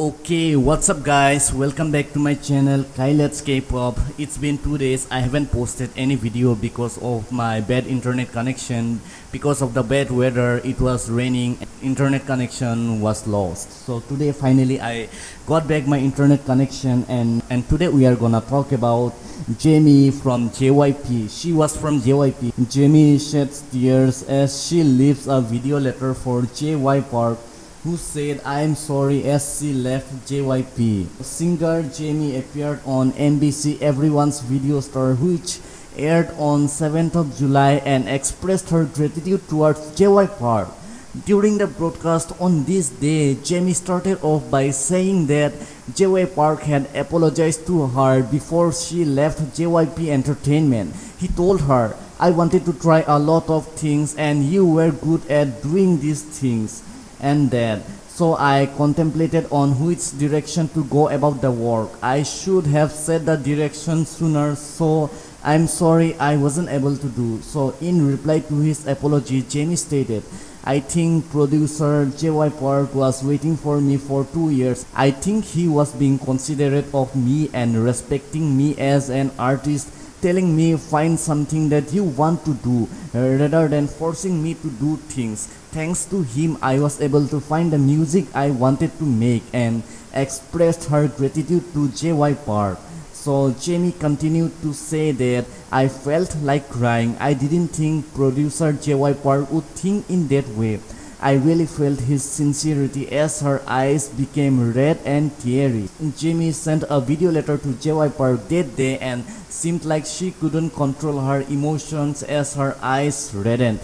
Okay, what's up guys? Welcome back to my channel Kai Let's K-pop. It's been 2 days I haven't posted any video because of my bad internet connection. Because of the bad weather, it was raining, internet connection was lost. So today finally I got back my internet connection and today we are gonna talk about Jamie from JYP. She was from JYP. Jamie sheds tears as she leaves a video letter for JY Park, who said I am sorry as she left JYP. Singer Jamie appeared on MBC Everyone's Video Star, which aired on 7th of July, and expressed her gratitude towards JY Park. During the broadcast on this day, Jamie started off by saying that JY Park had apologized to her before she left JYP Entertainment. He told her, "I wanted to try a lot of things and you were good at doing these things. And that, so I contemplated on which direction to go about the work. I should have set the direction sooner, so I'm sorry I wasn't able to do." So in reply to his apology, Jamie stated, "I think producer JY Park was waiting for me for 2 years. I think he was being considerate of me and respecting me as an artist, telling me find something that you want to do rather than forcing me to do things. Thanks to him, I was able to find the music I wanted to make," and expressed her gratitude to JY Park. So Jamie continued to say that, "I felt like crying. I didn't think producer JY Park would think in that way. I really felt his sincerity as her eyes became red and teary." Jamie sent a video letter to JY Park that day and seemed like she couldn't control her emotions as her eyes reddened.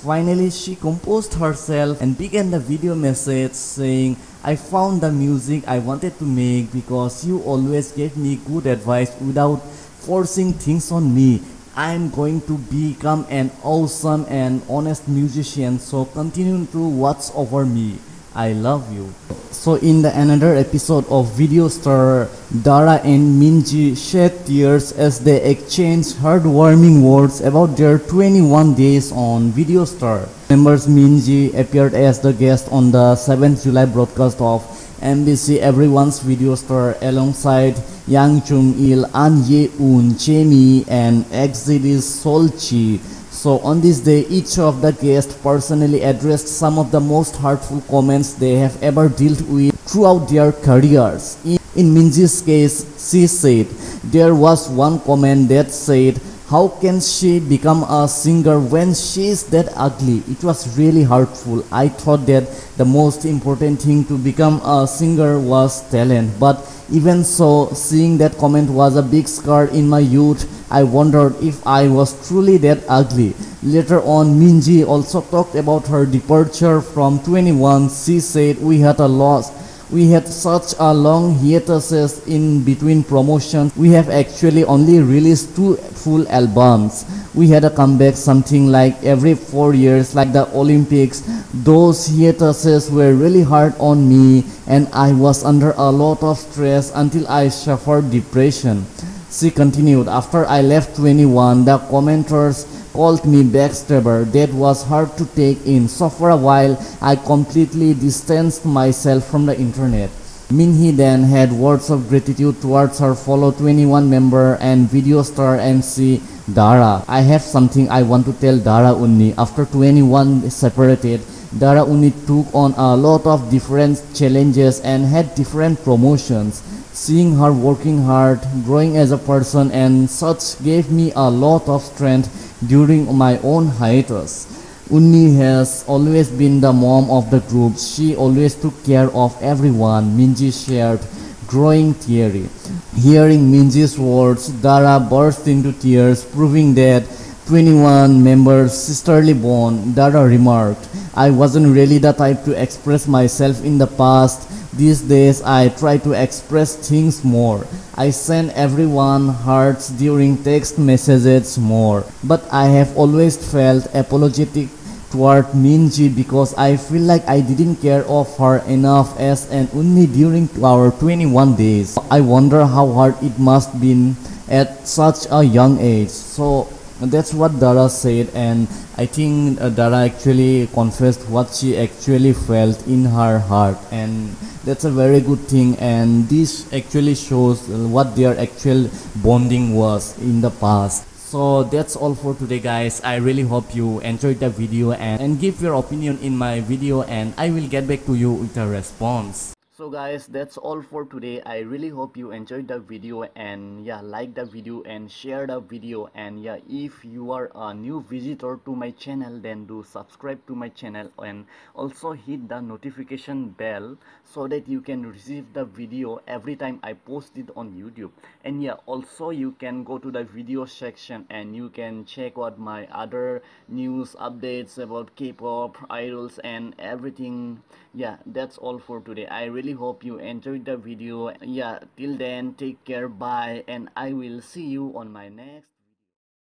Finally, she composed herself and began the video message saying, "I found the music I wanted to make because you always gave me good advice without forcing things on me. I'm going to become an awesome and honest musician, so continue to watch over me. I love you." So in the another episode of Video Star, Dara and Minji shed tears as they exchanged heartwarming words about their 21 days on Video Star. Members Minji appeared as the guest on the 7th July broadcast of MBC Everyone's Video Star alongside Yang Jung-il, An Ye-eun, Jamie, and Exodus Solchi. So on this day, each of the guests personally addressed some of the most hurtful comments they have ever dealt with throughout their careers. In Minji's case, she said, there was one comment that said, "How can she become a singer when she is that ugly?" It was really hurtful. I thought that the most important thing to become a singer was talent. But even so, seeing that comment was a big scar in my youth. I wondered if I was truly that ugly. Later on, Minji also talked about her departure from 21. She said, "We had a loss. We had such a long hiatuses in between promotions. We have actually only released 2 full albums. We had a comeback something like every 4 years, like the Olympics. Those hiatuses were really hard on me, and I was under a lot of stress until I suffered depression." She continued, "After I left 21, the commenters called me backstabber. That was hard to take in. So for a while, I completely distanced myself from the internet." Minhee then had words of gratitude towards her fellow 21 member and Video Star MC Dara. "I have something I want to tell Dara Unni. After 21 separated, Dara Unni took on a lot of different challenges and had different promotions. Seeing her working hard, growing as a person and such gave me a lot of strength during my own hiatus. Unni has always been the mom of the group. She always took care of everyone," Minji shared, growing teary. Hearing Minji's words, Dara burst into tears, proving that 21 members' sisterly bond. Dara remarked, "I wasn't really the type to express myself in the past. These days I try to express things more. I send everyone hearts during text messages more. But I have always felt apologetic toward Minji because I feel like I didn't care of her enough as an Unni during our 21 days. I wonder how hard it must been at such a young age." So That's what Dara said, and I think Dara actually confessed what she actually felt in her heart, and that's a very good thing. And this actually shows what their actual bonding was in the past. So that's all for today, guys. I really hope you enjoyed the video, and give your opinion in my video, and I will get back to you with a response. So guys, that's all for today. I really hope you enjoyed the video, and yeah, like the video and share the video. And yeah, if you are a new visitor to my channel, then do subscribe to my channel and also hit the notification bell so that you can receive the video every time I post it on YouTube. And yeah, also you can go to the video section and you can check out my other news updates about K-pop idols and everything. Yeah, that's all for today. I really hope you enjoyed the video. Yeah, till then, take care, bye, and I will see you on my next